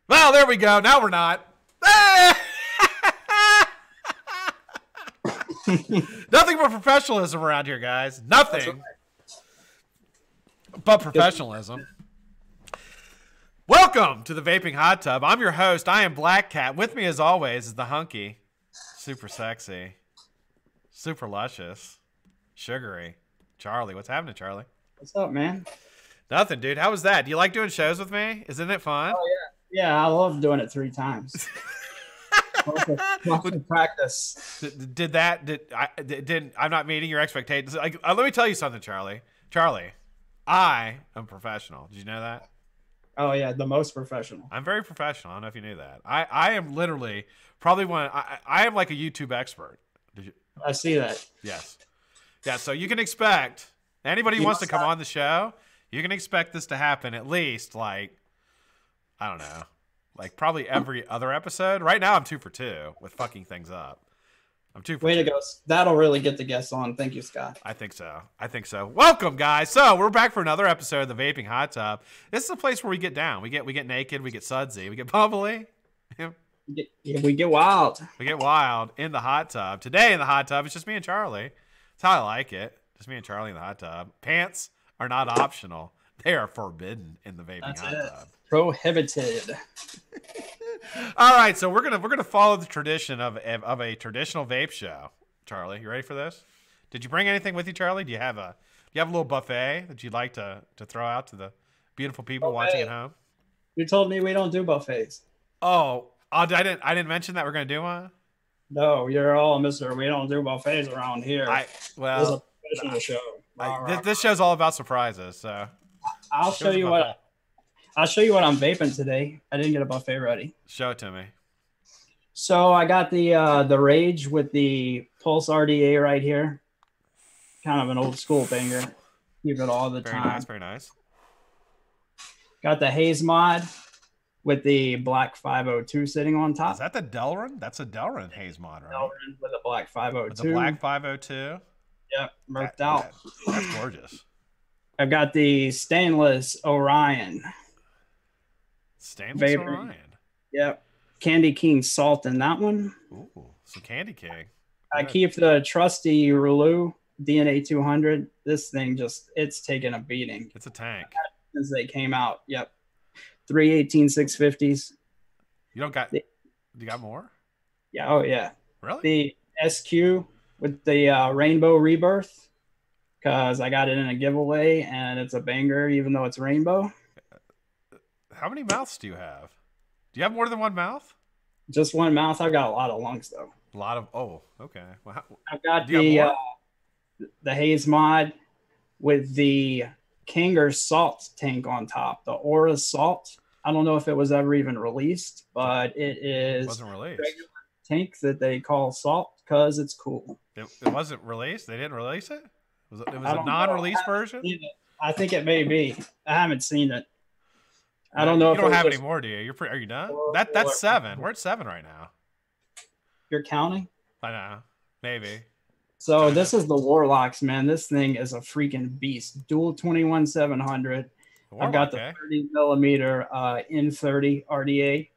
Well, there we go. Now we're not. Nothing but professionalism around here, guys. Nothing but professionalism. Welcome to the Vaping Hot Tub. I'm your host. I am Black Cat. With me, as always, is the Hunky. Super sexy. Super luscious. Sugary. Charlie. What's happening, Charlie? What's up, man? Nothing, dude. How was that? Do you like doing shows with me? Isn't it fun? Oh, yeah. Yeah, I love doing it 3 times. Practice. I'm not meeting your expectations. Like, let me tell you something, Charlie. Charlie, I am professional. Did you know that? Oh, yeah, the most professional. I'm very professional. I don't know if you knew that. I am literally probably one. I am like a YouTube expert. Did you? I see that. Yes. Yeah, so you can expect anybody who wants to come on the show, you can expect this to happen at least like, I don't know, like probably every other episode. Right now I'm 2 for 2 with fucking things up. I'm 2 for 2. Way to go. That'll really get the guests on. Thank you, Scott. I think so. I think so. Welcome, guys. So we're back for another episode of the Vaping Hot Tub. This is a place where we get down. We get naked. We get sudsy. We get bubbly. We get wild. We get wild in the hot tub. Today in the hot tub, it's just me and Charlie. That's how I like it. Just me and Charlie in the hot tub. Pants are not optional. They are forbidden in the Vaping Hot Tub. Prohibited. All right, so we're gonna follow the tradition of a traditional vape show. Charlie, you ready for this? Did you bring anything with you, Charlie? Do you have a little buffet that you'd like to throw out to the beautiful people watching at home? You told me we don't do buffets. Oh, I didn't mention that we're gonna do one. No, you're all Mr. We don't do buffets around here. This is a professional show. This show's all about surprises. So I'll show you what I'm vaping today. I didn't get a buffet ready. Show it to me. So I got the Rage with the Pulse RDA right here. Kind of an old school banger. Keep it all the time. Very nice, very nice. Got the Haze mod with the Black 502 sitting on top. Is that the Delrin? That's a Delrin Haze mod, right? Delrin with a Black 502. With the Black 502. Yep, murked out. That's gorgeous. I've got the Stainless Orion. Stainless Vapor. Orion. Yep. Candy King Salt in that one. Ooh, some Candy King. I keep the trusty Relu DNA 200. This thing it's taking a beating. It's a tank. Since they came out. Yep. 318 650s. You got more? Yeah. Oh, yeah. Really? The SQ with the Rainbow Rebirth, because I got it in a giveaway and it's a banger, even though it's rainbow. How many mouths do you have? Do you have more than one mouth? Just one mouth. I've got a lot of lungs, though. A lot of, okay. Well, I've got the Haze mod with the Kanger Salt tank on top, the Aura Salt. I don't know if it was ever even released, but it wasn't released. Regular tank that they call salt because it's cool. It wasn't released? They didn't release it? It was a non-released version? I think it may be. I haven't seen it. I don't know. You don't have any more, do you? Are you done? That's 7. We're at 7 right now. You're counting? I know. Maybe. So this is the Warlocks, man. This thing is a freaking beast. Dual 21700. I've got the 30 millimeter N30 RDA.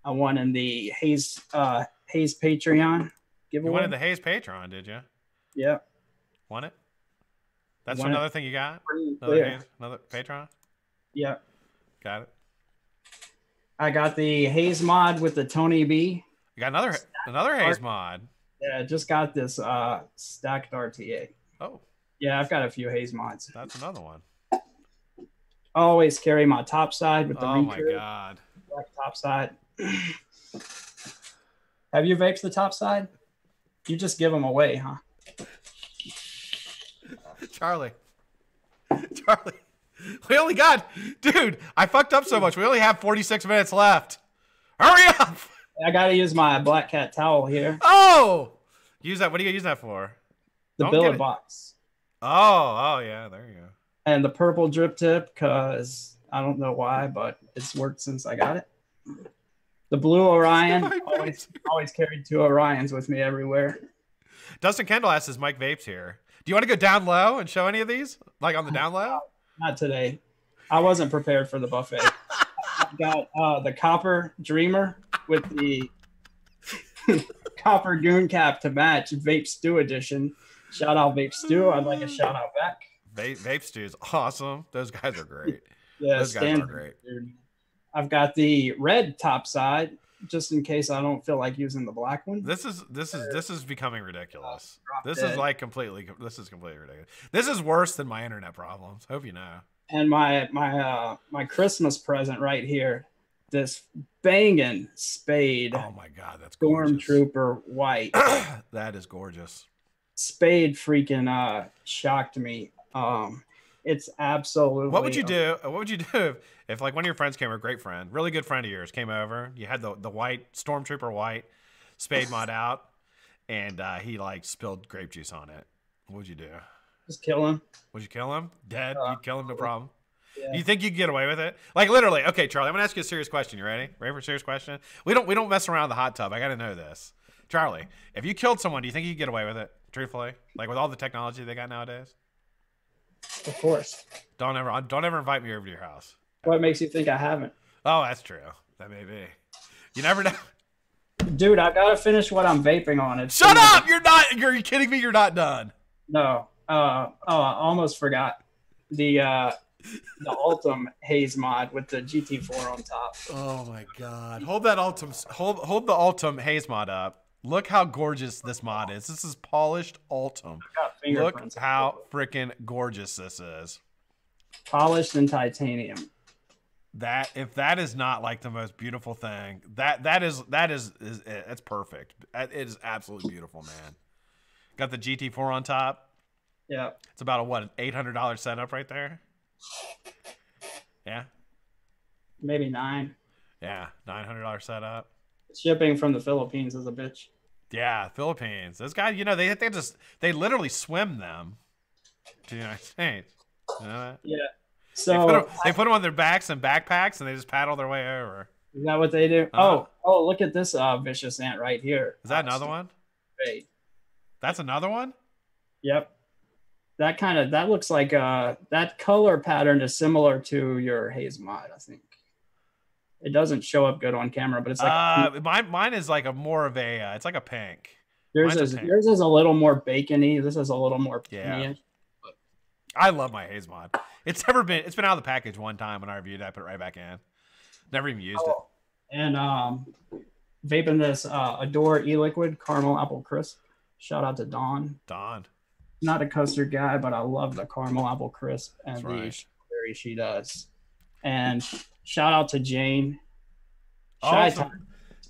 I won in the Haze Patreon giveaway. You won in the Haze Patreon, did you? Yeah. Won it? That's another thing you got? Another Patreon? Yeah. Got it. I got the Haze mod with the Tony B. You got another Haze mod. Yeah, just got this stacked RTA. Oh. Yeah, I've got a few Haze mods. That's another one. I always carry my top side with the Oh my god. Black top side. Have you vaped the top side? You just give them away, huh? Charlie. We only got, dude, I fucked up so much. We only have 46 minutes left. Hurry up. I got to use my Black Cat towel here. Oh, use that. What do you use that for? The billet box. Oh, yeah. There you go. And the purple drip tip, because I don't know why, but it's worked since I got it. The blue Orion. always carried 2 Orions with me everywhere. Dustin Kendall asks, is Mike Vapes here? Do you want to go down low and show any of these? Like on the down low? Not today. I wasn't prepared for the buffet. Got the Copper Dreamer with the Copper Goon Cap to match, Vape Stew edition. Shout out Vape Stew. I'd like a shout out back. Vape Stew is awesome. Those guys are great. Yeah, those guys are great. Dude. I've got the red top side, just in case I don't feel like using the black one. This is becoming ridiculous. This is completely ridiculous. This is worse than my internet problems. Hope you know. And my Christmas present right here, this banging Spade. Oh my god, that's gorgeous. Stormtrooper white. That is gorgeous. Spade freaking shocked me. It's absolutely. What would you do? What would you do if like one of your friends came over, a great friend, really good friend of yours, came over? You had the white Stormtrooper white Spade mod out, and he like spilled grape juice on it. What would you do? Just kill him. Would you kill him? Dead? You'd kill him, no problem. Yeah. You think you could get away with it? Like literally. Okay, Charlie, I'm gonna ask you a serious question. You ready? Ready for a serious question? We don't mess around in the hot tub. I gotta know this. Charlie, if you killed someone, do you think you could get away with it? Truthfully, like with all the technology they got nowadays. Of course. Don't ever invite me over to your house. What makes you think I haven't? Oh, that's true. That may be. You never know. Dude, I gotta finish what I'm vaping on. Shut up! You're not. You're kidding me. You're not done. No. I almost forgot the Ultim Haze mod with the GT4 on top. Oh my god! Hold that Ultim. Hold the Ultim Haze mod up. Look how gorgeous this mod is. This is polished Ultim. Look how freaking gorgeous this is. Polished in titanium. That if that is not like the most beautiful thing, that is it's perfect. It is absolutely beautiful, man. Got the GT4 on top. Yeah. It's about an $800 setup right there. Yeah. Maybe $9. Yeah, $900 setup. Shipping from the Philippines is a bitch. Yeah, Philippines. Those guys, you know, they literally swim them to the United States. You know that? Yeah. So they put them on their backs and backpacks, and they just paddle their way over. Is that what they do? Oh, look at this vicious ant right here. Is that another one? Right. That's another one? Yep. That looks like that color pattern is similar to your haze mod, I think. It doesn't show up good on camera, but it's like mine is like it's like a pink. Yours is a little more bacony. This is a little more pinky. I love my haze mod. It's been out of the package one time when I reviewed it. I put it right back in. Never even used it. And vaping this Adore ELiquid Caramel Apple Crisp. Shout out to Dawn. Not a custard guy, but I love the caramel apple crisp and the strawberry she does. And shout out to Jane. Shytots.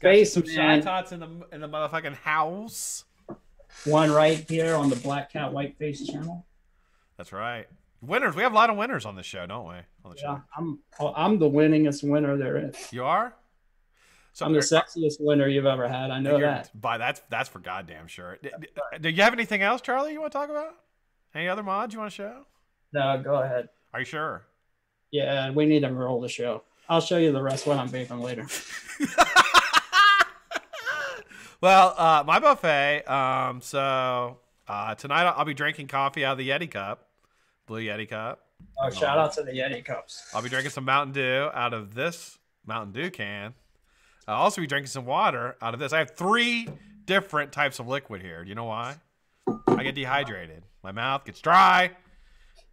Shytots in the motherfucking house. One right here on the Black Cat White Face channel. That's right. Winners. We have a lot of winners on this show, don't we? Yeah, I'm the winningest winner there is. You are? So I'm the sexiest winner you've ever had. I know that. That's for goddamn sure. Do you have anything else, Charlie, you want to talk about? Any other mods you want to show? No, go ahead. Are you sure? Yeah, we need to roll the show. I'll show you the rest when I'm vaping later. Well, my buffet. Tonight I'll be drinking coffee out of the Yeti cup, blue Yeti cup. Oh, shout out to the Yeti cups. I'll be drinking some Mountain Dew out of this Mountain Dew can. I'll also be drinking some water out of this. I have 3 different types of liquid here. Do you know why? I get dehydrated. My mouth gets dry.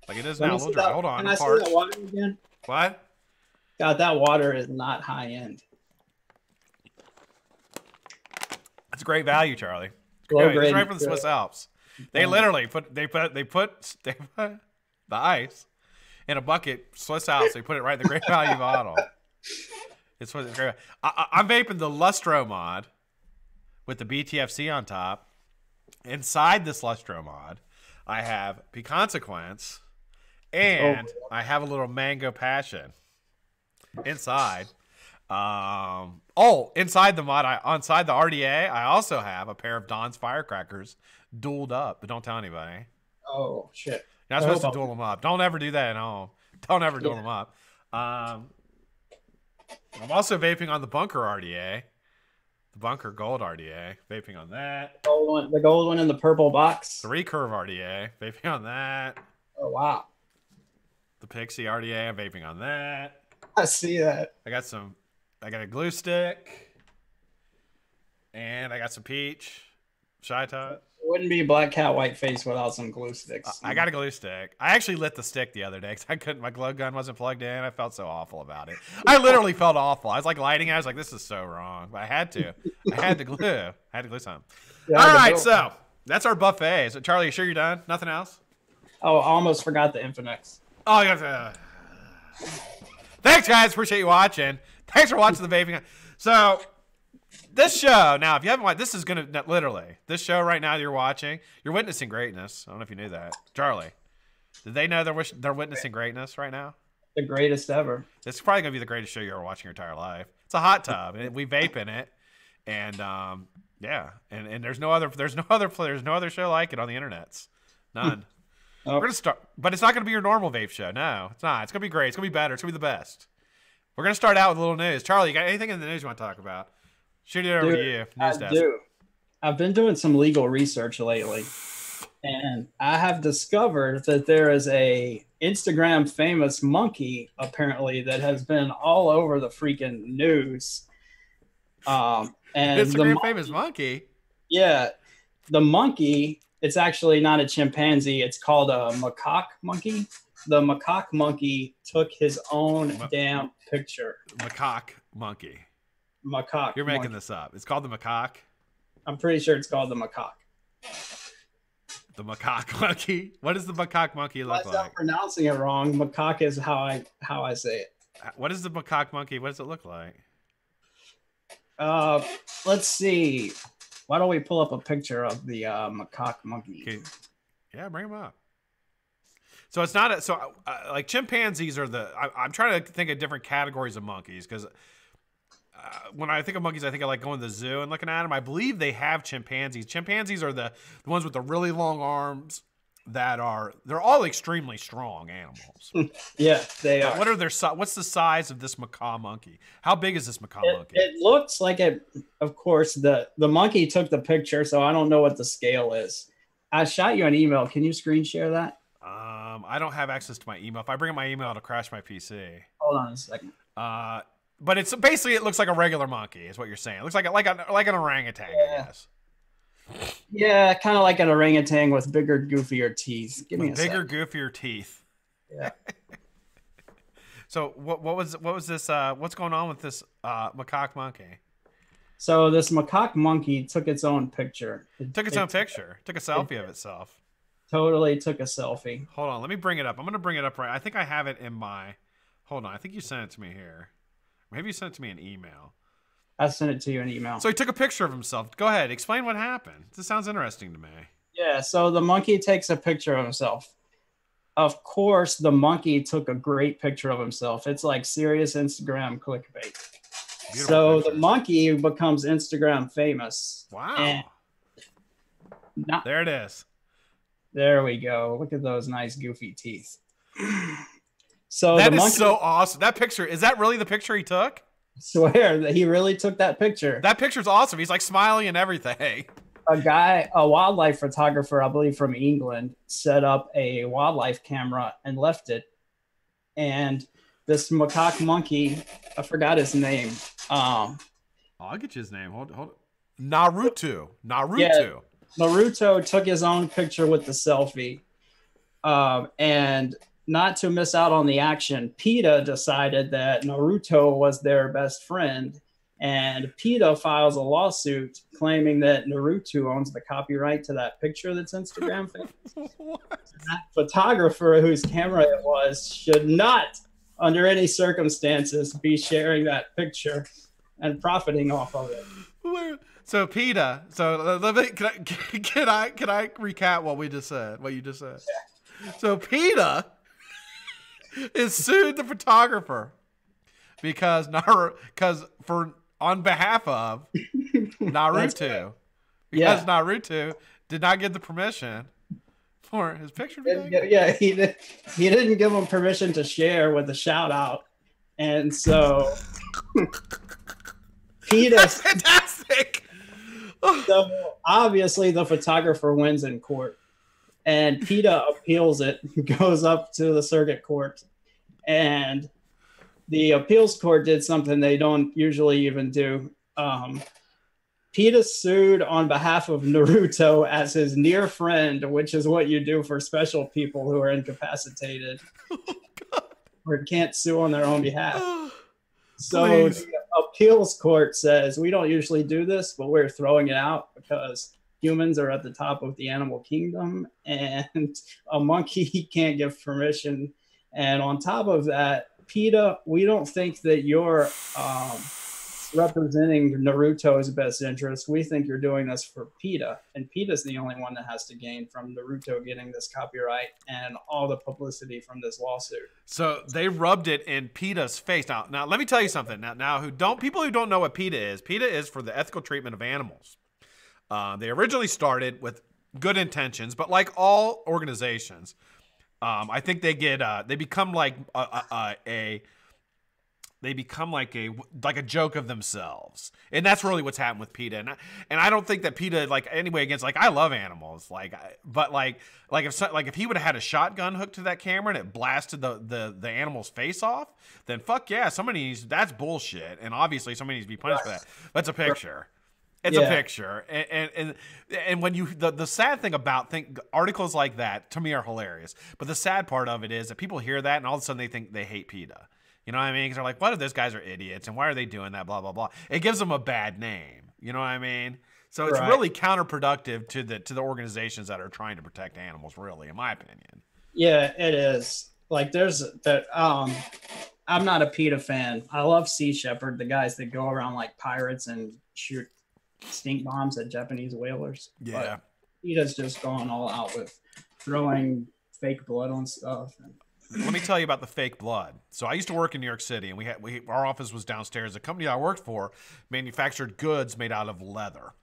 Like it is now. A little dry. Hold on. Can I see that water again? What? God, that water is not high end. It's a great value, Charlie. It's right from the Swiss Alps. They literally put the ice in a bucket, Swiss Alps. They put it right in the great value bottle. It's great. I'm vaping the Lustro mod with the BTFC on top. Inside this Lustro mod, I have Peconsequence and I have a little Mango Passion inside. Inside the mod, inside the RDA, I also have a pair of Don's Firecrackers dueled up, but don't tell anybody. Oh shit! You're not supposed to duel them up. Don't ever do that at home. Don't ever duel them up. I'm also vaping on the Bunker RDA, the Bunker Gold RDA. Vaping on that. The gold one in the purple box. The Recurve RDA. Vaping on that. Oh wow. The Pixie RDA. I'm vaping on that. I see that. I got a glue stick, and I got some peach, Shytots. Wouldn't be Black Cat White Face without some glue sticks. I got a glue stick. I actually lit the stick the other day because I couldn't. My glue gun wasn't plugged in. I felt so awful about it. I literally felt awful. I was like lighting it. I was like, "This is so wrong," but I had to. I had to glue. I had to glue something. Yeah, all right, so that's our buffet. So Charlie, you sure you're done? Nothing else? Oh, I almost forgot the Infinix. Oh, you got Thanks, guys. Appreciate you watching. Thanks for watching the vaping. So. This show, now, if you haven't watched, this is going to, literally, this show right now you're watching, you're witnessing greatness. I don't know if you knew that. Charlie, did they know they're witnessing greatness right now? The greatest ever. It's probably going to be the greatest show you're ever watching your entire life. It's a hot tub, and we vape in it. And, yeah, and there's no other show like it on the internets. None. We're going to start, but it's not going to be your normal vape show. No, it's not. It's going to be great. It's going to be better. It's going to be the best. We're going to start out with a little news. Charlie, you got anything in the news you want to talk about? Shoot it over to you. I do. I've been doing some legal research lately, and I have discovered that there is a Instagram famous monkey apparently that has been all over the freaking news. And Instagram famous monkey. Yeah, the monkey. It's actually not a chimpanzee. It's called a macaque monkey. The macaque monkey took his own damn picture. Macaque monkey. Macaque. You're making this up. It's called the macaque. I'm pretty sure it's called the macaque. The macaque monkey. What does the macaque monkey look like? I'm pronouncing it wrong. Macaque is how I say it. What is the macaque monkey? What does it look like? Let's see. Why don't we pull up a picture of the macaque monkey? Okay. Yeah, bring him up. So it's not like chimpanzees are I'm trying to think of different categories of monkeys because. When I think of monkeys, I think of like going to the zoo and looking at them. I believe they have chimpanzees. Chimpanzees are the ones with the really long arms they're all extremely strong animals. Yeah, they are. What's the size of this macaque monkey? How big is this macaque monkey? It looks like of course, the monkey took the picture, so I don't know what the scale is. I shot you an email. Can you screen share that? I don't have access to my email. If I bring up my email, it'll crash my PC. Hold on a second. But it's basically it looks like a regular monkey, is what you're saying. It looks like an orangutan, I guess. Yeah, kind of like an orangutan with bigger, goofier teeth. Give me a bigger, goofier teeth. Yeah. So what was this? What's going on with this macaque monkey? So this macaque monkey took its own picture. Took a selfie of itself. Totally took a selfie. Hold on, let me bring it up. I'm gonna bring it up right. I think I have it in my. Hold on, I think you sent it to me here. Maybe you sent it to me an email. I sent it to you an email. So he took a picture of himself. Go ahead. Explain what happened. This sounds interesting to me. Yeah, so the monkey takes a picture of himself. Of course, the monkey took a great picture of himself. It's like serious Instagram clickbait. So the monkey becomes Instagram famous. Wow. There it is. There we go. Look at those nice goofy teeth. So that is so awesome. That picture, is that really the picture he took? I swear that he really took that picture. That picture's awesome. He's like smiling and everything. A wildlife photographer, I believe from England, set up a wildlife camera and left it. And this macaque monkey, I forgot his name. I'll get you his name. Hold. Naruto. Yeah, Naruto took his own picture with the selfie. And not to miss out on the action, PETA decided that Naruto was their best friend, and PETA files a lawsuit claiming that Naruto owns the copyright to that picture that's Instagram famous. That photographer whose camera it was should not, under any circumstances, be sharing that picture and profiting off of it. So PETA. So can I recap what we just said? What you just said? Yeah. So PETA is sued the photographer because on behalf of Naruto, because Naruto did not give the permission for his picture to be taken. Yeah, he didn't give him permission to share with a shout out, and so That's fantastic. So obviously the photographer wins in court. And PETA appeals it, goes up to the circuit court, and the appeals court did something they don't usually even do. PETA sued on behalf of Naruto as his near friend, which is what you do for special people who are incapacitated or can't sue on their own behalf. So the appeals court says, we don't usually do this, but we're throwing it out because humans are at the top of the animal kingdom and a monkey can't give permission. And on top of that, PETA, we don't think that you're representing Naruto's best interest. We think you're doing this for PETA, and PETA's the only one that has to gain from Naruto getting this copyright and all the publicity from this lawsuit. So they rubbed it in PETA's face. Now let me tell you something. Now people who don't know what PETA is for the ethical treatment of animals. They originally started with good intentions, but like all organizations, I think they become like a joke of themselves, and that's really what's happened with PETA. And I don't think that PETA anyway against I love animals but if he would have had a shotgun hooked to that camera and it blasted the animal's face off, then fuck yeah, that's bullshit, and obviously somebody needs to be punished for that. That's a picture. It's a picture, and when the sad thing about articles like that to me are hilarious, but the sad part of it is that people hear that and all of a sudden they think they hate PETA. You know what I mean? Because they're like, what if those guys are idiots and why are they doing that? Blah blah blah. It gives them a bad name. You know what I mean? So it's really counterproductive to the organizations that are trying to protect animals. Really, in my opinion. Yeah, it is. Like there's that. I'm not a PETA fan. I love Sea Shepherd, the guys that go around like pirates and shoot stink bombs at Japanese whalers. Yeah. But PETA's just gone all out with throwing fake blood on stuff. Let me tell you about the fake blood. So I used to work in New York City, and our office was downstairs. The company I worked for manufactured goods made out of leather.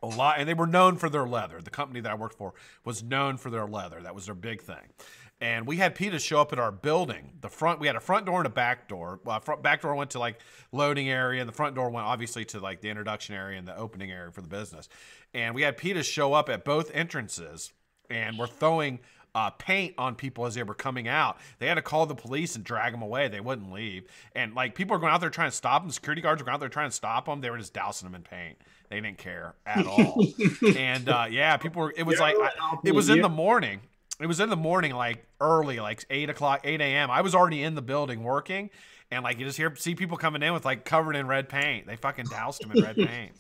A lot, and they were known for their leather. The company that I worked for was known for their leather. That was their big thing. And we had PETA show up at our building. We had a front door and a back door. Back door went to loading area, and the front door went obviously to the introduction area and the opening area for the business. And we had PETA show up at both entrances, and we're throwing paint on people as they were coming out. They had to call the police and drag them away. They wouldn't leave. And people were going out there trying to stop them. Security guards were going out there trying to stop them. They were just dousing them in paint. They didn't care at all. And people were. It was it was in the morning. It was in the morning, early, 8 a.m. I was already in the building working, and you just see people coming in with covered in red paint. They fucking doused them in red paint.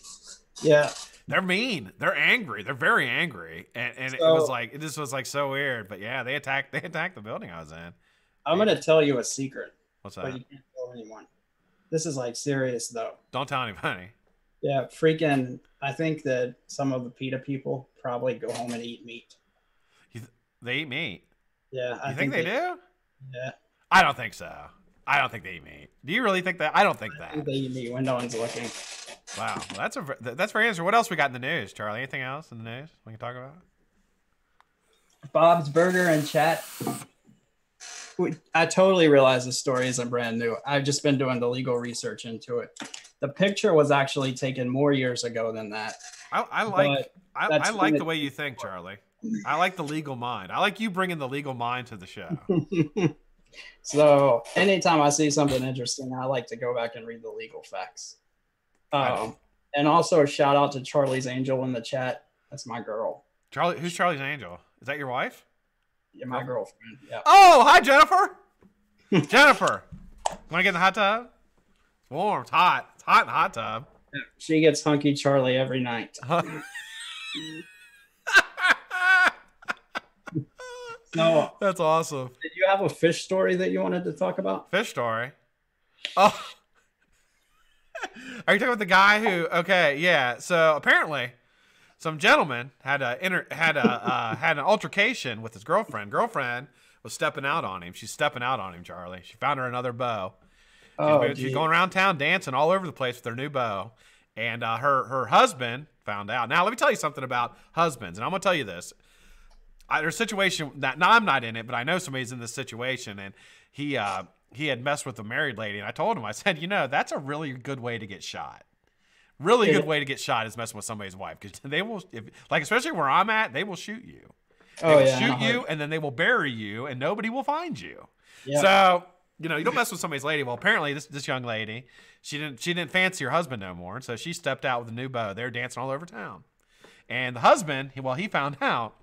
Yeah. They're mean. They're angry. They're very angry, and it just was so weird. But yeah, they attacked the building I was in. I'm gonna tell you a secret. What's that? But you can't tell anyone. This is serious though. Don't tell anybody. Yeah, freaking. I think that some of the PETA people probably go home and eat meat. They eat meat. Yeah, I think they do. Yeah. I don't think so. I don't think they eat meat. Do you really think that? I don't think that. I think they eat meat when no one's looking. Wow, well, that's very interesting. What else we got in the news, Charlie? Anything else in the news we can talk about? Bob's Burger and chat. I totally realize the story isn't brand new. I've just been doing the legal research into it. The picture was actually taken more years ago than that. I like the way you think, Charlie. I like the legal mind. I like you bringing the legal mind to the show. So anytime I see something interesting, I like to go back and read the legal facts. And also shout out to Charlie's Angel in the chat. That's my girl. Charlie, who's Charlie's Angel? Is that your wife? Yeah, my girlfriend. Yeah. Oh, hi, Jennifer. Jennifer, want to get in the hot tub? It's warm. It's hot. It's hot in the hot tub. She gets Hunky Charlie every night. No, that's awesome. Did you have a fish story that you wanted to talk about? Fish story? Oh. Are you talking about the guy who? Okay, yeah. So apparently, some gentleman had an altercation with his girlfriend. Girlfriend was stepping out on him. She's stepping out on him, Charlie. She found her another beau. She's going around town dancing all over the place with her new beau, and her husband found out. Now let me tell you something about husbands, and I'm gonna tell you this. There's a situation that I'm not in it, but I know somebody's in this situation, and he had messed with a married lady, and I told him, I said, that's a really good way to get shot. Really good way to get shot is messing with somebody's wife, because they will, especially where I'm at, they will shoot you. They will shoot you, and then they will bury you, and nobody will find you. Yep. So you know, you don't mess with somebody's lady. Well, apparently this young lady, she didn't fancy her husband no more, and so she stepped out with a new beau. They're dancing all over town, and the husband, he found out.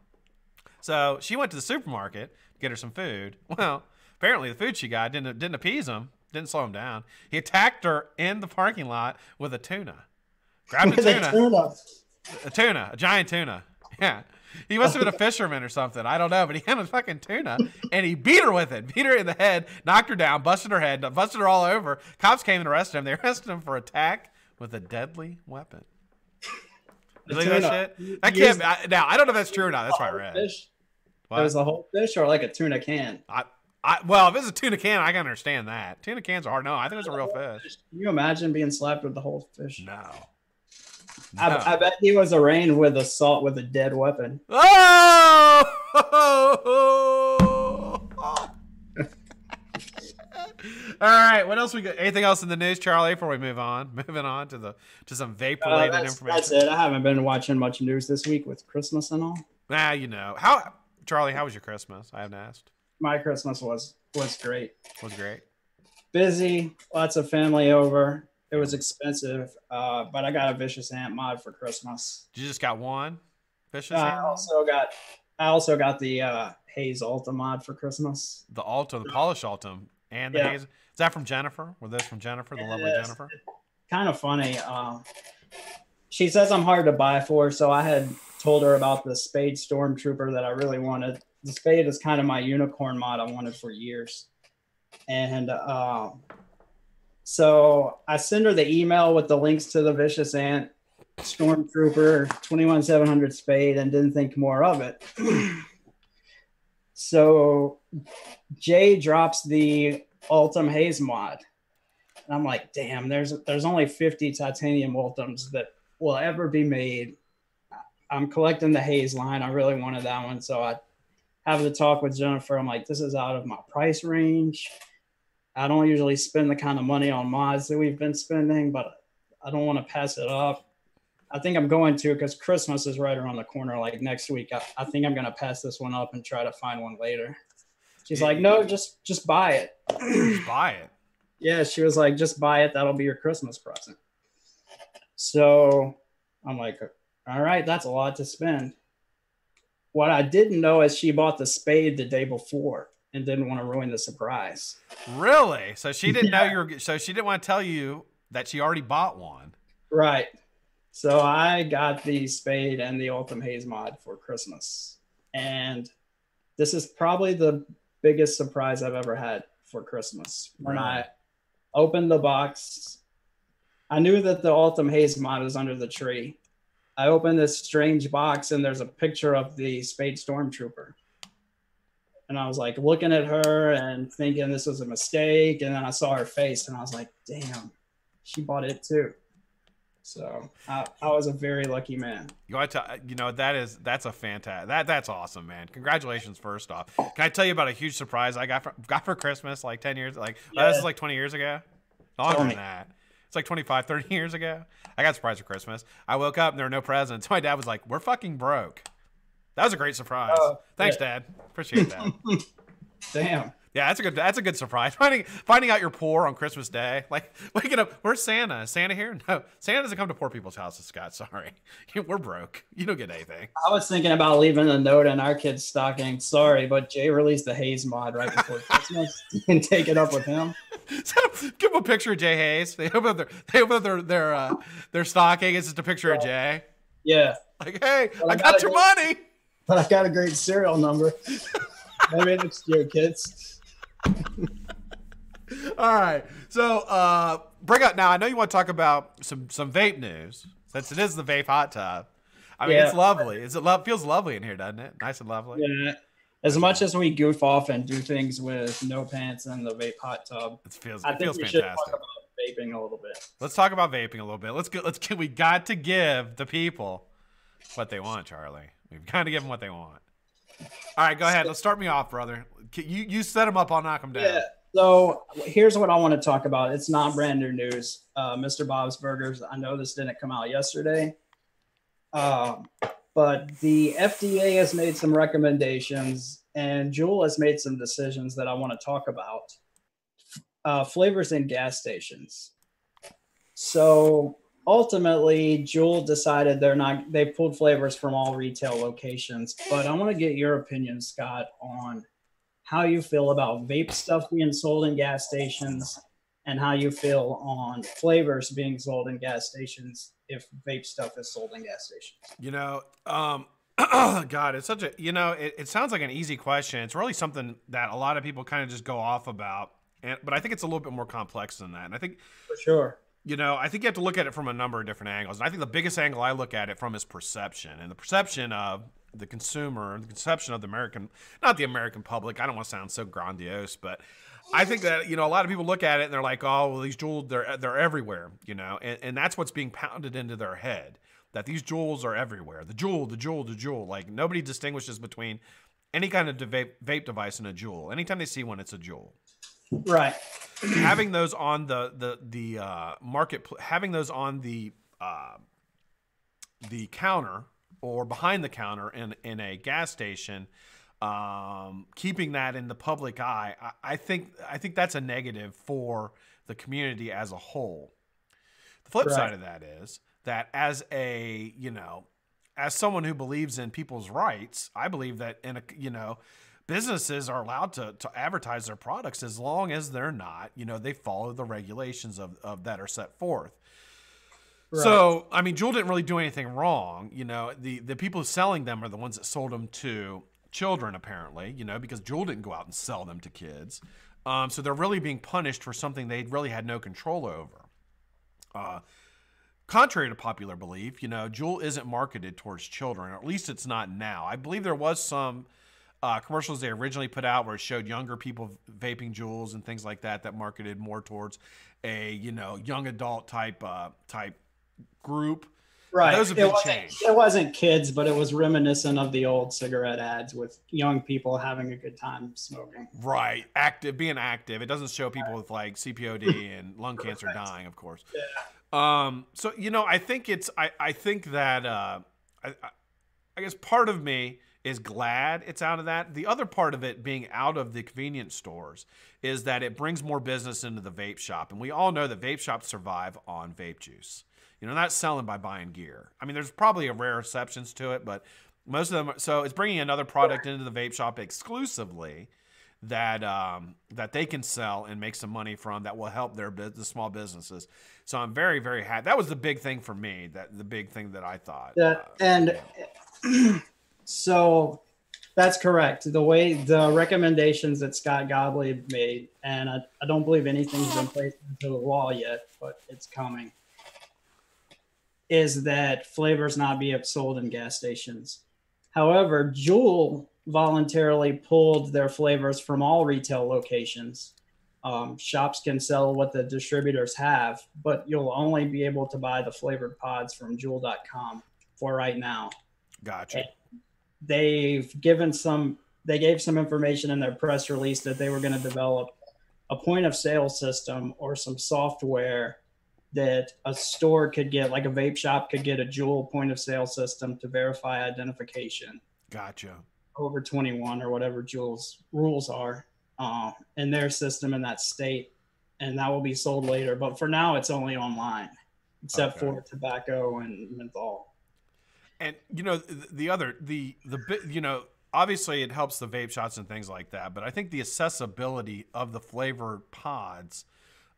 So she went to the supermarket to get her some food. Well, apparently the food she got didn't appease him, didn't slow him down. He attacked her in the parking lot with a tuna. Grabbed a tuna, a giant tuna. Yeah. He must have been a fisherman or something. I don't know, but he had a fucking tuna, and he beat her with it. Beat her in the head, knocked her down, busted her head, busted her all over. Cops came and arrested him. They arrested him for attack with a deadly weapon. You believe that shit? That can't. Now I don't know if that's true or not. That's why I read. Fish. What? It was a whole fish or like a tuna can? Well, if it's a tuna can, I can understand that. Tuna cans are hard. No, I think it's a real fish. Can you imagine being slapped with the whole fish? No. I bet he was arraigned with assault with a dead weapon. Oh! All right. What else we got? Anything else in the news, Charlie? Before we move on, moving on to some vape related information. That's it. I haven't been watching much news this week with Christmas and all. You know Charlie, how was your Christmas? I haven't asked. My Christmas was great. Was great. Busy. Lots of family over. It was expensive, but I got a Vicious Ant mod for Christmas. You just got one Vicious Ant? I also got the Haze Ultra mod for Christmas. The Ultra, the Polish Ultra, and the Haze. Is that from Jennifer? Were those from Jennifer, the lovely Jennifer? Kind of funny. She says I'm hard to buy for, so I had told her about the Spade Stormtrooper that I really wanted. The Spade is kind of my unicorn mod I wanted for years. And so I send her the email with the links to the Vicious Ant, Stormtrooper, 21700 Spade, and didn't think more of it. So Jay drops the Ultim Haze mod. And I'm like, damn, there's only 50 titanium Ultims that will ever be made. I'm collecting the Haze line. I really wanted that one. So I have the talk with Jennifer. I'm like, this is out of my price range. I don't usually spend the kind of money on mods that we've been spending, but I don't want to pass it up. I think I'm going to, because Christmas is right around the corner, like next week. I think I'm going to pass this one up and try to find one later. She's like, no, just buy it. Just buy it. Yeah, she was like, just buy it. That'll be your Christmas present. So I'm like, all right, that's a lot to spend. What I didn't know is she bought the Spade the day before and didn't want to ruin the surprise. Really? So she didn't know so she didn't want to tell you that she already bought one. Right. So I got the Spade and the Ultim Haze mod for Christmas. And this is probably the biggest surprise I've ever had for Christmas. When I opened the box, I knew that the Ultim Haze mod was under the tree. I opened this strange box and there's a picture of the Spade Stormtrooper. And I was like looking at her and thinking this was a mistake. And then I saw her face and I was like, damn, she bought it too. So I was a very lucky man. That's a fantastic. That's awesome, man. Congratulations, first off. Can I tell you about a huge surprise I got for Christmas like 10 years? This is like 20 years ago. Longer than that. It's like 25, 30 years ago. I got a surprise for Christmas. I woke up and there were no presents. My dad was like, we're fucking broke. That was a great surprise. Thanks, Dad. Appreciate that. Damn. Yeah, that's a good surprise. Finding out you're poor on Christmas Day. Like waking up, where's Santa? Is Santa here? No, Santa doesn't come to poor people's houses, Scott. Sorry. We're broke. You don't get anything. I was thinking about leaving a note in our kid's stocking. Sorry, but Jay released the Haze mod right before Christmas. You can take it up with him. Give him a picture of Jay Hayes. They open up their stocking. It's just a picture of Jay. Yeah. Like, hey, I got your money. But I got a great serial number. Maybe next year, kids. All right. So bring up now. I know you want to talk about some vape news, since it is the vape hot tub. I mean, it's lovely. Feels lovely in here, doesn't it? Nice and lovely. Yeah. As much as we goof off and do things with no pants and the vape hot tub, it feels fantastic. Should talk about vaping a little bit. Let's talk about vaping a little bit. We got to give the people what they want, Charlie. We've got to give them what they want. All right, go ahead. Let's start me off, brother. You set them up, I'll knock them down. Yeah. So here's what I want to talk about. It's not brand new news. Mr. Bob's Burgers. I know this didn't come out yesterday, but the FDA has made some recommendations, and Juul has made some decisions that I want to talk about flavors in gas stations. So ultimately, Juul decided they pulled flavors from all retail locations. But I want to get your opinion, Scott, on how you feel about vape stuff being sold in gas stations and how you feel on flavors being sold in gas stations if vape stuff is sold in gas stations. You know, God, it's such a, it sounds like an easy question. It's really something that a lot of people kind of just go off about. But I think it's a little bit more complex than that. And I think, for sure, I think you have to look at it from a number of different angles. And I think the biggest angle I look at it from is perception, and the perception of the consumer, and the conception of the American, not the American public. I don't want to sound so grandiose, but I think that, a lot of people look at it and they're like, oh, well, these Juuls, they're everywhere, and that's what's being pounded into their head, that these Juuls are everywhere. The Juul. Like, nobody distinguishes between any kind of vape device and a Juul. Anytime they see one, it's a Juul. Right. Having those on the market, having those on the counter or behind the counter in a gas station, keeping that in the public eye, I think that's a negative for the community as a whole. The flip side of that is that as as someone who believes in people's rights, I believe that businesses are allowed to advertise their products as long as they're not, they follow the regulations of that are set forth. Right. So, I mean, Juul didn't really do anything wrong. The people selling them are the ones that sold them to children, apparently, because Juul didn't go out and sell them to kids. So they're really being punished for something they really had no control over. Contrary to popular belief, Juul isn't marketed towards children, or at least it's not now. I believe there was some commercials they originally put out where it showed younger people vaping Juuls and things like that marketed more towards a young adult type group. Right. Those have been changed. It wasn't kids, but it was reminiscent of the old cigarette ads with young people having a good time smoking. Right. Being active. It doesn't show people with like CPOD and lung cancer dying, of course. Yeah. So, I think I think that I guess part of me is glad it's out of that. The other part of it being out of the convenience stores is that it brings more business into the vape shop. And we all know that vape shops survive on vape juice. Not selling by buying gear. I mean, there's probably a rare exceptions to it, but most of them. So it's bringing another product into the vape shop exclusively that that they can sell and make some money from, that will help the small businesses. So I'm very, very happy. That was the big thing for me. The big thing that I thought. So that's correct. The recommendations that Scott Gottlieb made, and I don't believe anything's been placed into the law yet, but it's coming, is that flavors not be sold in gas stations. However, Juul voluntarily pulled their flavors from all retail locations. Shops can sell what the distributors have, but you'll only be able to buy the flavored pods from Juul.com for right now. Gotcha. They gave some information in their press release that they were going to develop a point of sale system or some software that a store could get, like a vape shop could get a Juul point of sale system to verify identification. Gotcha. Over 21 or whatever Juul's rules are in their system in that state, and that will be sold later. But for now, it's only online, except for tobacco and menthol. And obviously it helps the vape shots and things like that, but I think the accessibility of the flavored pods,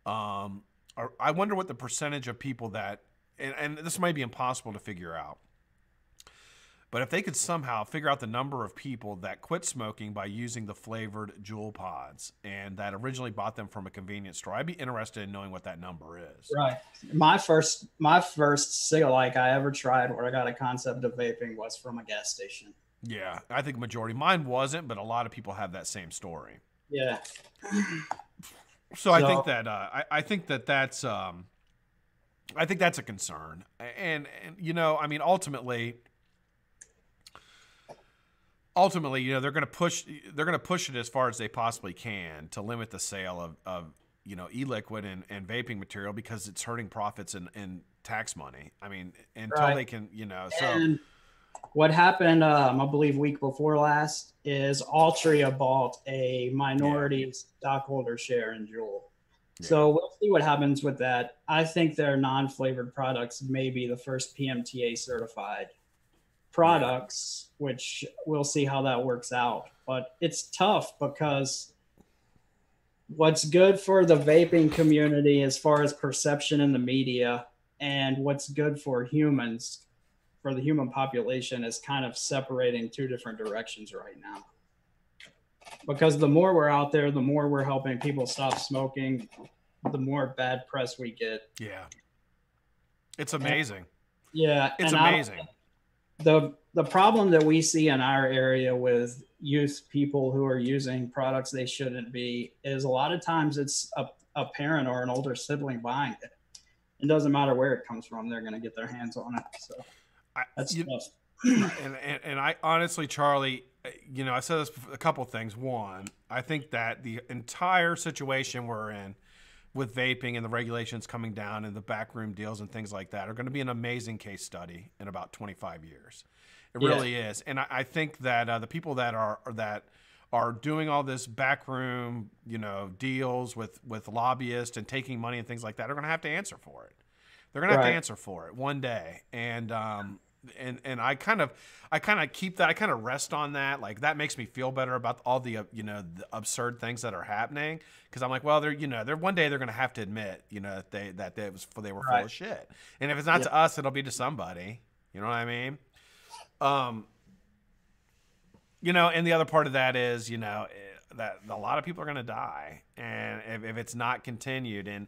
I wonder what the percentage of people that, and this might be impossible to figure out, but if they could somehow figure out the number of people that quit smoking by using the flavored Juul pods and that originally bought them from a convenience store, I'd be interested in knowing what that number is. Right. My first cig-alike I ever tried where I got a concept of vaping was from a gas station. Yeah, I think majority. Mine wasn't, but a lot of people have that same story. Yeah. So I think that I think that's a concern, and I mean, ultimately, they're going to push it as far as they possibly can to limit the sale of e-liquid and vaping material because it's hurting profits and tax money. I mean, until they can, so. And what happened, I believe week before last, is Altria bought a minority stockholder share in Juul. So we'll see what happens with that. I think their non-flavored products may be the first PMTA certified products, which we'll see how that works out. But it's tough because what's good for the vaping community as far as perception in the media and what's good for humans, for the human population, is kind of separating two different directions right now. Because the more we're out there, the more we're helping people stop smoking, the more bad press we get. Yeah. It's amazing. It's amazing. The problem that we see in our area with youth people who are using products they shouldn't be is a lot of times it's a parent or an older sibling buying it. It doesn't matter where it comes from, they're going to get their hands on it. So that's tough. And I honestly, Charlie, you know, I said this a couple things. One, I think that the entire situation we're in with vaping and the regulations coming down and the backroom deals and things like that are going to be an amazing case study in about 25 years. It really is. And I think that the people that are doing all this backroom, you know, deals with lobbyists and taking money and things like that are going to have to answer for it. They're going to have to answer for it one day. And I kind of keep that. I kind of rest on that. Like, that makes me feel better about all the you know, the absurd things that are happening. Because I'm like, well, they're, you know, one day they're going to have to admit, you know, that they were full of shit. And if it's not to us, it'll be to somebody. You know what I mean? You know, and the other part of that is, you know, that a lot of people are going to die, and if it's not continued, and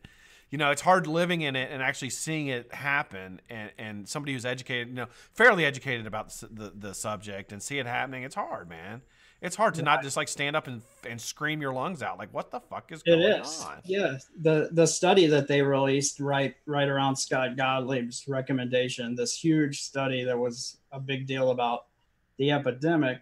you know, it's hard living in it and actually seeing it happen, and somebody who's educated, you know, fairly educated about the subject and see it happening. It's hard, man. It's hard to not just like stand up and scream your lungs out. Like, what the fuck is going on? Yeah. The study that they released right around Scott Gottlieb's recommendation, this huge study that was a big deal about the epidemic.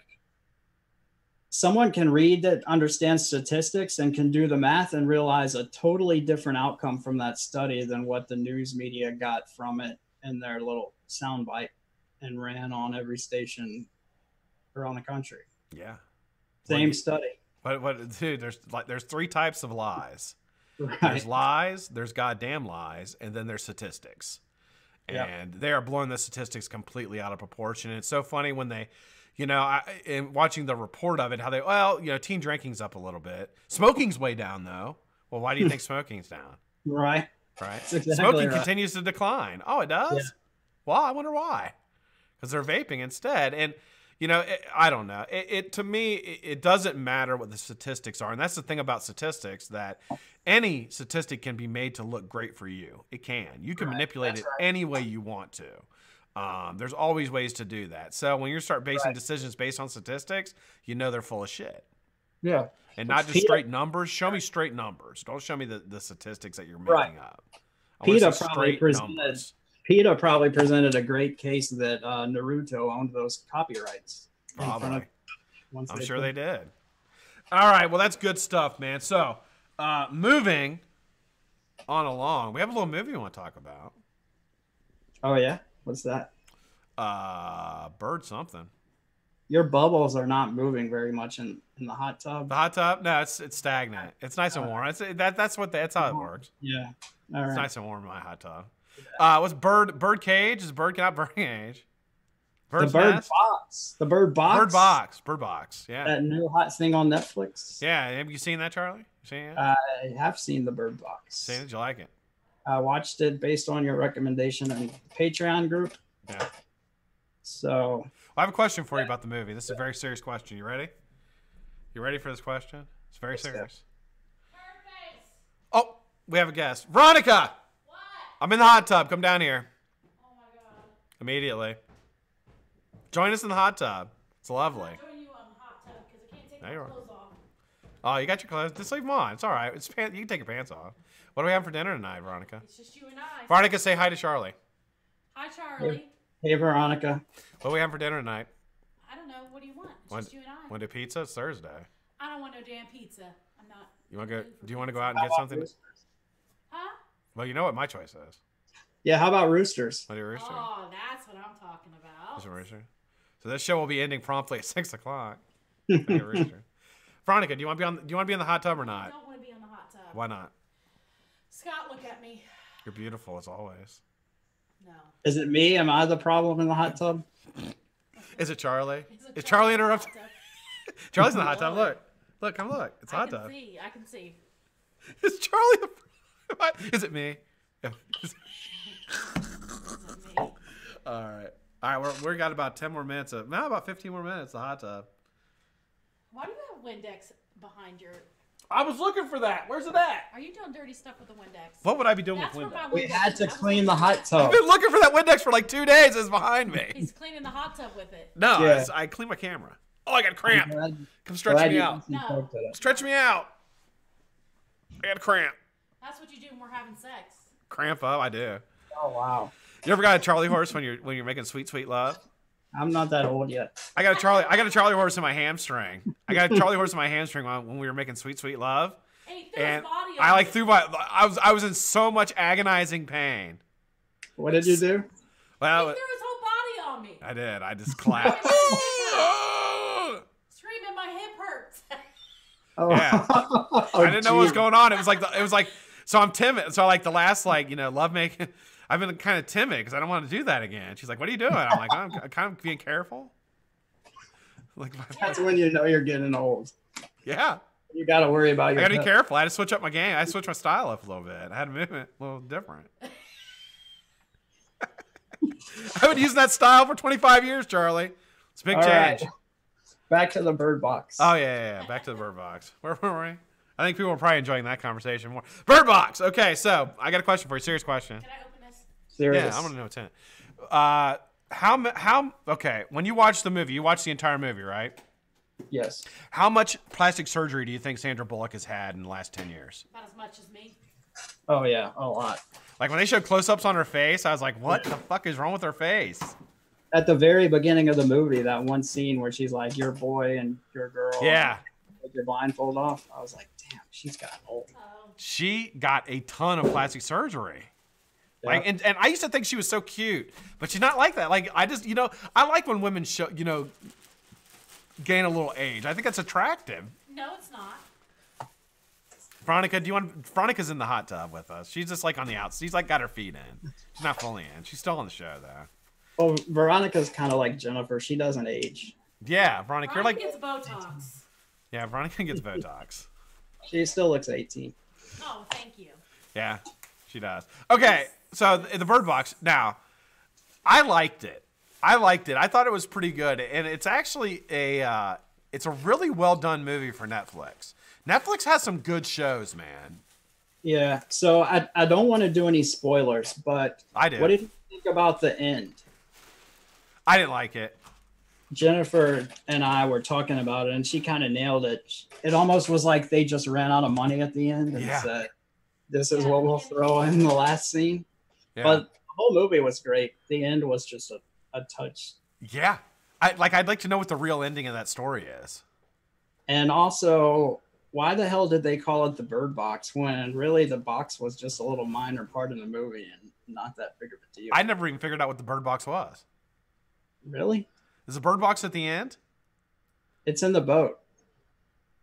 Someone can read that, understands statistics, and can do the math and realize a totally different outcome from that study than what the news media got from it in their little soundbite and ran on every station around the country. Yeah. Same study. But dude, there's three types of lies. Right. There's lies, there's goddamn lies, and then there's statistics. And they are blowing the statistics completely out of proportion. And it's so funny when they, you know, in watching the report of it, how they, well, you know, teen drinking's up a little bit. Smoking's way down, though. Well, why do you think smoking's down? Right. Exactly Smoking continues to decline. Oh, it does? Yeah. Well, I wonder why. Because they're vaping instead. And, you know, I don't know. To me, it doesn't matter what the statistics are. And that's the thing about statistics, that any statistic can be made to look great for you. It can. You can manipulate it any way you want to. There's always ways to do that. So when you start basing decisions based on statistics, you know they're full of shit. Yeah. And not just straight numbers. Show me straight numbers. Don't show me the statistics that you're making up. PETA probably presented a great case that Naruto owned those copyrights. Probably. I'm sure they did. All right. Well, that's good stuff, man. So moving on along, we have a little movie we want to talk about. Oh, yeah? What's that? Bird something. Your bubbles are not moving very much in the hot tub. The hot tub? No, it's stagnant. It's nice and warm. That's how it works. Yeah. All right. It's nice and warm in my hot tub. What's bird cage? Is bird not bird cage? Bird's nest? Box. The bird box. Bird box. Yeah. That new hot thing on Netflix. Yeah. Have you seen that, Charlie? You seen it? I have seen the bird box. Seen it? Did you like it? I watched it based on your recommendation in the Patreon group. Yeah. So I have a question for you about the movie. This is a very serious question. You ready? You ready for this question? It's very serious. Oh, we have a guest. Veronica! What? I'm in the hot tub. Come down here. Oh my god. Immediately. Join us in the hot tub. It's lovely. I'm joining you on the hot tub because I can't take my clothes off. Oh, you got your clothes? Just leave them on. It's all right. You can take your pants off. What do we have for dinner tonight, Veronica? It's just you and I. Veronica, say hi to Charlie. Hi, Charlie. Hey, Veronica. What do we have for dinner tonight? I don't know. What do you want? It's just you and I. Want to do pizza? It's Thursday. I don't want no damn pizza. I'm not. You want to go? Do you want to go out and get something? Huh? Well, you know what my choice is. Yeah, how about roosters? What do you rooster? Oh, that's what I'm talking about. What's a rooster? So this show will be ending promptly at 6 o'clock. Veronica, do you want to be in the hot tub or I not? don't want to be on the hot tub. Why not? Scott, look at me. You're beautiful as always. No. Is it me? Am I the problem in the hot tub? Is it Charlie? Is Charlie interrupting? Charlie's in the hot tub. Look, come look. It's a hot tub. I can see. Is Charlie the... Is it me? Yeah. All right. We're got about 10 more minutes. Now about 15 more minutes. The hot tub. Why do you have Windex behind your... I was looking for that. Where's it at? Are you doing dirty stuff with the Windex? What would I be doing That's with where Windex? my We Windex had to is. clean the hot tub. I've been looking for that Windex for like 2 days. It's behind me. He's cleaning the hot tub with it. No, Yeah. I clean my camera. Oh, I got a cramp. Come stretch Glad me you out. didn't talk to that. Stretch me out. I got a cramp. That's what you do when we're having sex. Cramp up, I do. Oh wow. You ever got a Charlie horse when you're making sweet, sweet love? I'm not that old yet. I got a Charlie horse in my hamstring. I got a Charlie horse in my hamstring when we were making sweet, sweet love. Hey, threw his And body I on like it. threw my I was in so much agonizing pain. What did you do? He Well, threw his whole body on me. I did. I just clapped. Screaming, my hip hurts. Oh. Yeah. Oh, I didn't know what was geez. going on. It was like so I'm timid. So like the last love making, I've been kind of timid because I don't want to do that again. She's like, "What are you doing?" I'm like, "I'm kind of being careful." Like, That's when you know you're getting old. yeah, You got to worry about I your. gotta be pet. careful. I had to switch up my game. I switched my style up a little bit. I had to move it a little different. I've been using that style for 25 years, Charlie. It's a big All change. right. Back to the bird box. Oh yeah. Back to the bird box. Where were we? I think people are probably enjoying that conversation more. Bird box. Okay, so I got a question for you. Serious question. Can I open this? Serious. Yeah, I want to know what's in it. How? Okay, when you watch the movie, you watch the entire movie, right? Yes. How much plastic surgery do you think Sandra Bullock has had in the last 10 years? About as much as me. Oh yeah, a lot. Like when they showed close-ups on her face, I was like, "What the fuck is wrong with her face?" At the very beginning of the movie, that one scene where she's like, "Your boy and your girl." Yeah. With your blindfold off, I was like, "Damn, she's gotten old." Oh. She got a ton of plastic surgery. Like, Yeah. and I used to think she was so cute, but she's not like that. Like, I just, I like when women show, gain a little age. I think that's attractive. No, it's not. Veronica, Veronica's in the hot tub with us. She's just like on the outside. She's like got her feet in. She's not fully in. She's still on the show though. Well, Veronica's kind of like Jennifer. She doesn't age. Yeah, Veronica, you're like, Veronica gets Botox. yeah, Veronica gets Botox. She still looks 18. Oh, thank you. Yeah, she does. Okay, so the Bird Box. Now, I liked it. I thought it was pretty good, and it's actually it's a really well done movie for Netflix. Netflix has some good shows, man. Yeah. So I don't want to do any spoilers, but I did. What did you think about the end? I didn't like it. Jennifer and I were talking about it, and she kind of nailed it. It almost was like they just ran out of money at the end and Yeah. said, "This is what we'll throw in the last scene." Yeah. But the whole movie was great. The end was just a touch. Yeah. I'd like to know what the real ending of that story is. And also, why the hell did they call it the Bird Box when really the box was just a little minor part of the movie and not that big of a deal? I never even figured out what the Bird Box was. Really? Is the Bird Box at the end? It's in the boat.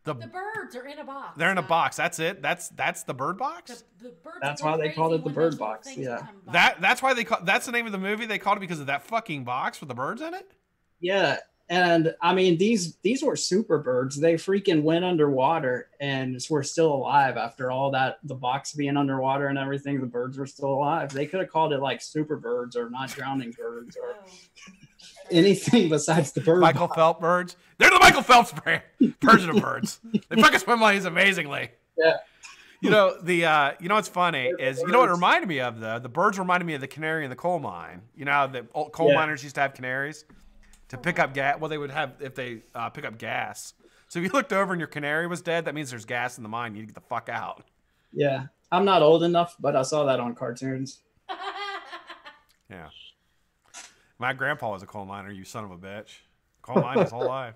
The birds are in a box. They're in a box. That's it. That's the Bird Box. The birds That's go why they crazy called it the when Bird those little Box, things yeah. come by. That's why that's the name of the movie. They called it because of that fucking box with the birds in it. Yeah. And I mean, these were super birds. They freaking went underwater and were still alive after all that, the box being underwater and everything. The birds were still alive. They could have called it like super birds or not drowning birds or Oh. anything besides the bird. Michael Phelps birds. They're the Michael Phelps version of birds. They fucking swim lanes amazingly. Yeah. You know what's funny is what it reminded me of though. The birds reminded me of the canary in the coal mine. You know how the old coal miners used to have canaries to pick up gas. Well, they would have if they pick up gas. So if you looked over and your canary was dead, that means there's gas in the mine. You need to get the fuck out. Yeah. I'm not old enough, but I saw that on cartoons. Yeah. My grandpa was a coal miner. You son of a bitch. Coal mine his whole life.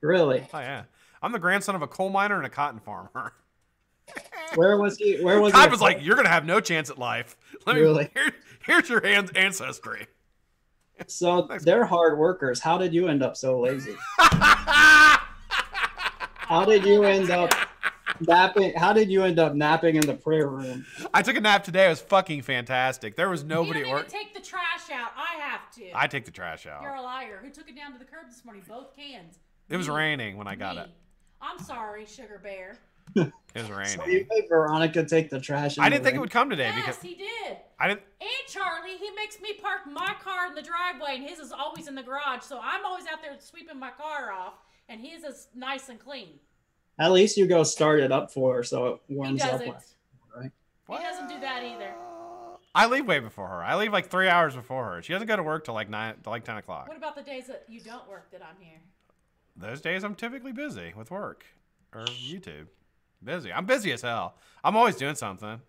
Really? Oh yeah. I'm the grandson of a coal miner and a cotton farmer. Where was he? Where was God he? was like, "You're gonna have no chance at life. Really? Here's your ancestry." So they're hard workers. How did you end up so lazy? How did you end up Napping. How did you end up napping in the prayer room? I took a nap today. It was fucking fantastic. There was nobody You at don't work. even take the trash out. I have to. I take the trash out. You're a liar. Who took it down to the curb this morning? Both cans. It was raining when I got it. I'm sorry, Sugar Bear. It was raining. So you made Veronica take the trash. I didn't think it would come today Yes, because he did. I didn't. And Charlie, he makes me park my car in the driveway, and his is always in the garage. So I'm always out there sweeping my car off, and his is nice and clean. At least you go start it up for her so it warms He up. doesn't. Right? He doesn't do that either. I leave way before her. I leave like 3 hours before her. She doesn't go to work till like 10 o'clock. What about the days that you don't work that I'm here? Those days I'm typically busy with work or YouTube. Busy. I'm busy as hell. I'm always doing something.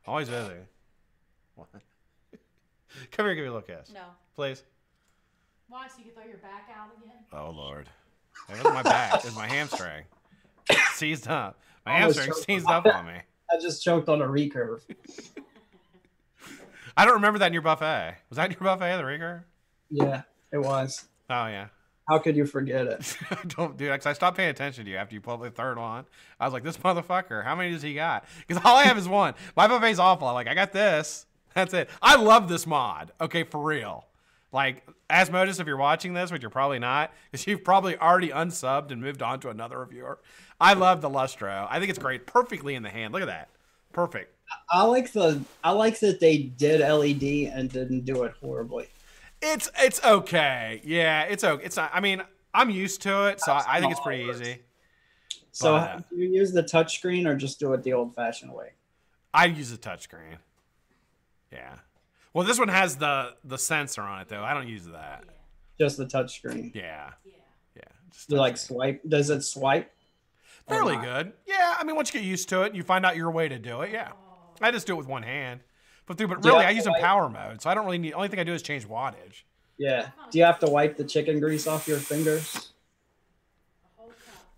Always busy. What? Come here, give me a little kiss. No. Please. Why? So you can throw your back out again? Oh, Lord. It wasn't my back. It was my hamstring. Seized up. My hamstring seized up on me. I just choked on a recurve. I don't remember that in your buffet. Was that in your buffet, the recurve? Yeah, it was. Oh, yeah. How could you forget it? Don't do that because I stopped paying attention to you after you pulled the third one. I was like, this motherfucker, how many does he got? Because all I have is one. My buffet's awful. I'm like, I got this. That's it. I love this mod. Okay, for real. Like, Asmodus, if you're watching this, which you're probably not, because you've probably already unsubbed and moved on to another reviewer. I love the Lustro. I think it's great. Perfectly in the hand. Look at that. Perfect. I like that they did LED and didn't do it horribly. It's okay. Yeah, it's okay. It's not, I mean, I'm used to it, so I think it's pretty easy. So do you use the touchscreen or just do it the old-fashioned way? I use the touchscreen. Yeah. Well, this one has the sensor on it, though. I don't use that. Just the touchscreen. Yeah. Yeah. Just You like swipe? Does it swipe? fairly good. Yeah. I mean, once you get used to it, you find out your way to do it. Yeah. I just do it with one hand. But really, I use it in power mode, so I don't really need. Only thing I do is change wattage. Yeah. Do you have to wipe the chicken grease off your fingers?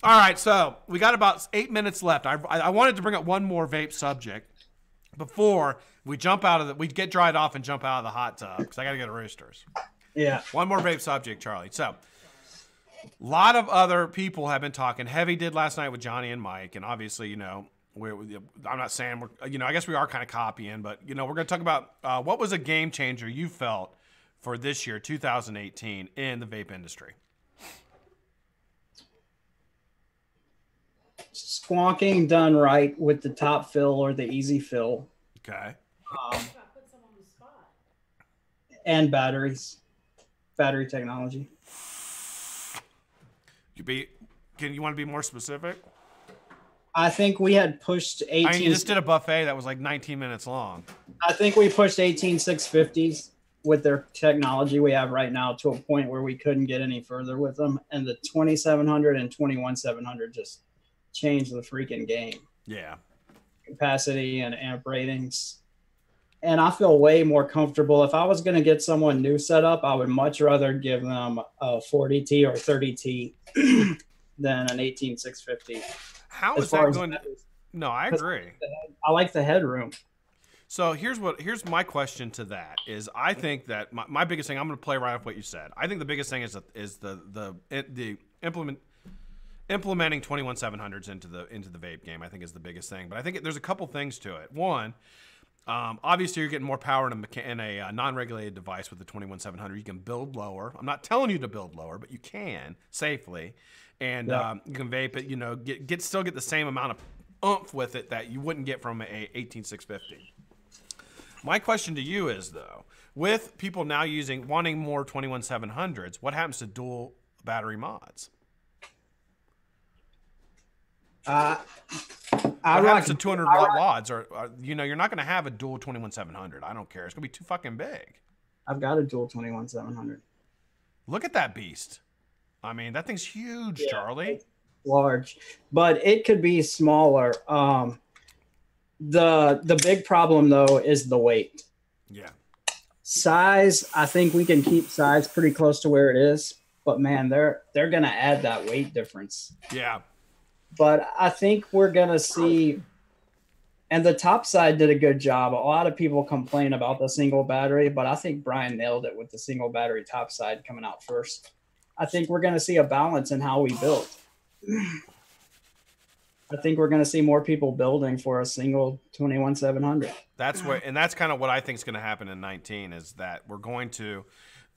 All right, so we got about 8 minutes left. I wanted to bring up one more vape subject before we jump out of we get dried off and jump out of the hot tub because I got to go to Roosters. Yeah. One more vape subject, Charlie. So, a lot of other people have been talking. Heavy did last night with Johnny and Mike, and obviously, I'm not saying we're, I guess we are kind of copying, but we're going to talk about what was a game changer you felt for this year, 2018, in the vape industry. Squonking done right with the top fill or the easy fill. Okay. And battery technology. You want to be more specific? I think we had pushed 18. I mean, you just did a buffet that was like 19 minutes long. I think we pushed 18650s with their technology we have right now to a point where we couldn't get any further with them. And the 2700 and 21700 just changed the freaking game. Yeah. Capacity and amp ratings. And I feel way more comfortable. If I was going to get someone new set up, I would much rather give them a 40T or 30T than an 18650. How is that going to... No, I agree. I like the headroom. So here's my question to that is I think that my biggest thing, I'm going to play right off what you said. I think the biggest thing is the implementing 21700s into the vape game. I think is the biggest thing. But I think there's a couple things to it. One, obviously you're getting more power in a non-regulated device with the 21700. You can build lower. I'm not telling you to build lower, but you can safely, and you can vape it. Still get the same amount of oomph with it that you wouldn't get from a 18650. My question to you is though, with people now wanting more 21700s, what happens to dual battery mods? What happens to 200 watt wads? Or you're not going to have a dual 21700. I don't care. It's going to be too fucking big. I've got a dual 21700. Look at that beast. I mean, that thing's huge, Charlie. Large, but it could be smaller. The big problem though is the weight. Yeah. Size, I think we can keep size pretty close to where it is, but man, they're going to add that weight difference. Yeah. But I think we're going to see, and the top side did a good job. A lot of people complain about the single battery, but I think Brian nailed it with the single battery top side coming out first. I think we're going to see a balance in how we build. I think we're going to see more people building for a single 21700. That's kind of what I think is going to happen in 19 is that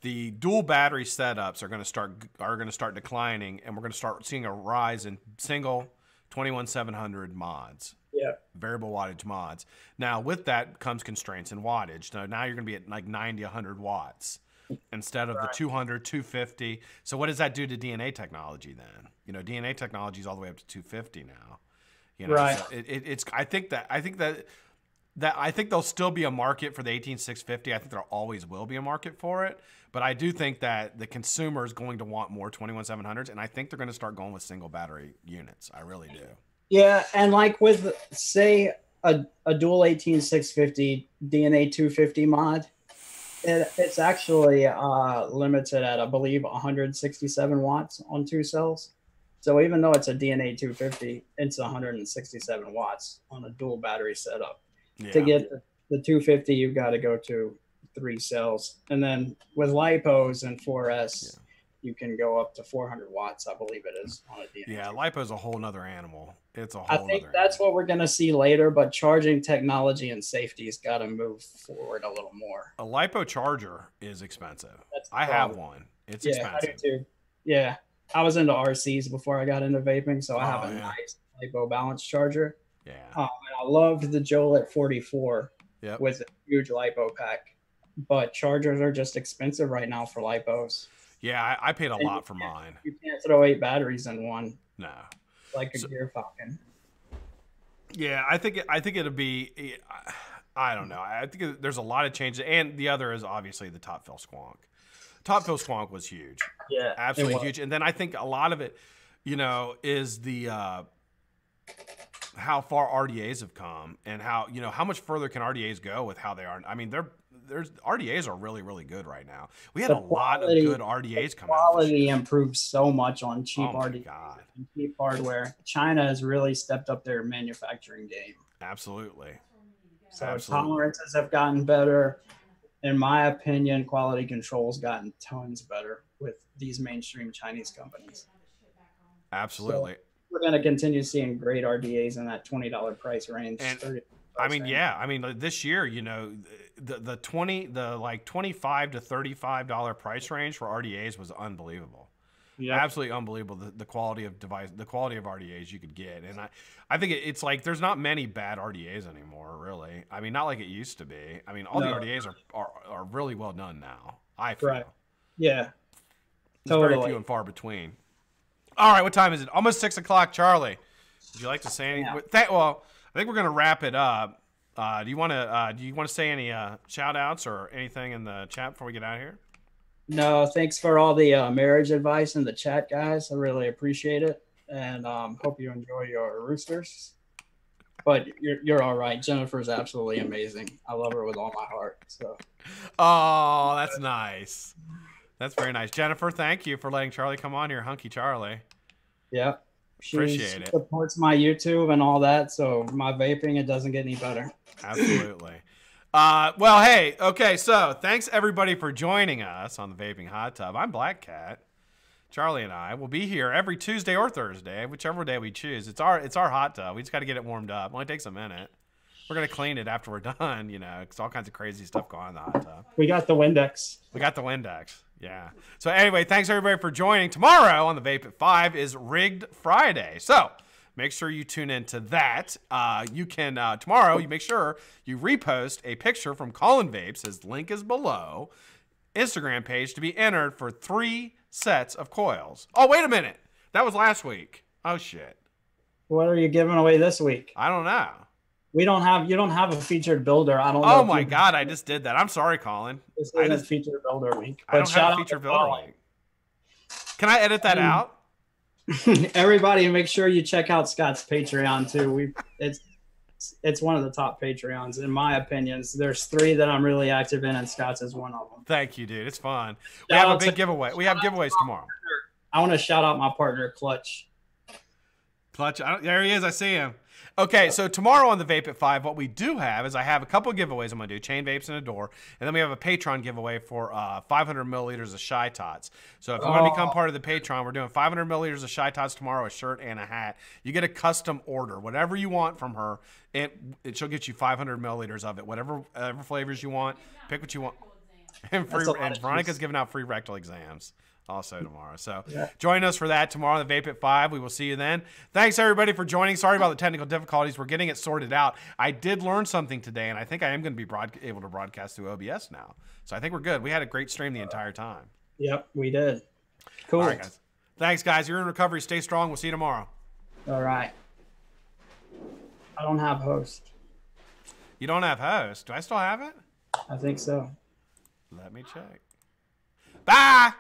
the dual battery setups are going to start declining, and we're going to start seeing a rise in single 21700 mods. Yeah. Variable wattage mods. Now, with that comes constraints in wattage. Now you're going to be at like 90, 100 watts instead of the 200, 250. So what does that do to DNA technology then? You know, DNA technology is all the way up to 250 now. You know, right. So I think there'll still be a market for the 18650. I think there always will be a market for it. But I do think that the consumer is going to want more 21700s, and I think they're going to start going with single battery units. I really do. Yeah, and like with, say, a dual 18650 DNA 250 mod, it's actually limited at, I believe, 167 watts on 2 cells. So even though it's a DNA 250, it's 167 watts on a dual battery setup. Yeah. To get the 250, you've got to go to 3 cells. And then with LiPos and 4S, you can go up to 400 watts, I believe it is, on a DNA. Yeah, LiPo's a whole nother animal. It's a whole I think that's what we're going to see later, but charging technology and safety's got to move forward a little more. A LiPo charger is expensive. I have one. It's expensive. I do too. Yeah. I was into RCs before I got into vaping, so I have a nice LiPo balance charger. Yeah. And I loved the Jolet 44 with a huge LiPo pack, but chargers are just expensive right now for LiPos. Yeah, I paid a lot for mine. You can't throw 8 batteries in one. No. Like a Gear Falcon. Yeah, I think it'll be. I don't know. I think there's a lot of changes, and the other is obviously the Top Fill Squonk. Top Fill Squonk was huge. Yeah, absolutely huge. And then I think a lot of it, you know, is the how far RDAs have come, and how how much further can RDAs go with how they are. I mean, there's RDAs are really, really good right now. We had a lot of good RDAs come out. Quality improved so much on cheap RDAs and cheap hardware. China has really stepped up their manufacturing game. Absolutely. So tolerances have gotten better. In my opinion, quality control's gotten tons better with these mainstream Chinese companies. Absolutely. So we're going to continue seeing great RDAs in that $20 price range. And, I mean, yeah. I mean, this year, you know, the like $25 to $35 price range for RDAs was unbelievable. Yeah, absolutely unbelievable. The quality of the quality of RDAs you could get, and I think it's like there's not many bad RDAs anymore, really. I mean, not like it used to be. I mean, all the RDAs are really well done now. I feel. Right. Yeah. It's very few and far between. All right, what time is it? Almost 6 o'clock, Charlie. Would you like to say anything? Yeah. Well, I think we're going to wrap it up. Do you want to say any shout outs or anything in the chat before we get out of here? No, thanks for all the marriage advice in the chat, guys. I really appreciate it, and hope you enjoy your roosters. But you're all right. Jennifer's absolutely amazing. I love her with all my heart. So. Oh, that's nice. That's very nice, Jennifer. Thank you for letting Charlie come on here, Hunky Charlie. Yeah. Appreciate it. Supports my YouTube and all that, so my vaping, it doesn't get any better. Absolutely. Well, hey, okay, so thanks everybody for joining us on the Vaping Hot Tub. I'm Black Cat. Charlie and I will be here every Tuesday or Thursday, whichever day we choose. It's our hot tub. We just got to get it warmed up. It only takes a minute. We're gonna clean it after we're done, you know, because all kinds of crazy stuff going on in the hot tub. We got the Windex. Yeah. So anyway, thanks everybody for joining. Tomorrow on the Vape at 5 is Rigged Friday. So make sure you tune into that. You can tomorrow. You make sure you repost a picture from CollinVapes. His link is below. Instagram page to be entered for 3 sets of coils. Oh, wait a minute. That was last week. Oh shit. What are you giving away this week? I don't know. You don't have a featured builder. I don't know. Oh my God, I just did that. I'm sorry, Colin. This isn't featured builder week. I don't have a featured builder week. Can I edit that out? Everybody, make sure you check out Scott's Patreon too. It's one of the top Patreons in my opinion. There's 3 that I'm really active in, and Scott's is one of them. Thank you, dude. It's fun. We have a big giveaway. We have giveaways tomorrow. I want to shout out my partner, Clutch. Clutch. There he is. I see him. Okay, so tomorrow on the Vape at 5, what we do have is I have a couple of giveaways I'm going to do, ChainVapes and a door, and then we have a Patreon giveaway for 500 milliliters of Shytots. So if you want to become part of the Patreon, we're doing 500 milliliters of Shytots tomorrow, a shirt and a hat. You get a custom order, whatever you want from her, she'll get you 500 milliliters of it, whatever flavors you want. Pick what you want. And Veronica's giving out free rectal exams also tomorrow. So join us for that tomorrow on the Vape at 5. We will see you then. Thanks, everybody, for joining. Sorry about the technical difficulties. We're getting it sorted out. I did learn something today, and I think I am going to be able to broadcast through OBS now. So I think we're good. We had a great stream the entire time. Yep, we did. Cool. All right, guys. Thanks, guys. You're in recovery. Stay strong. We'll see you tomorrow. All right. I don't have host. You don't have host? Do I still have it? I think so. Let me check. Bye!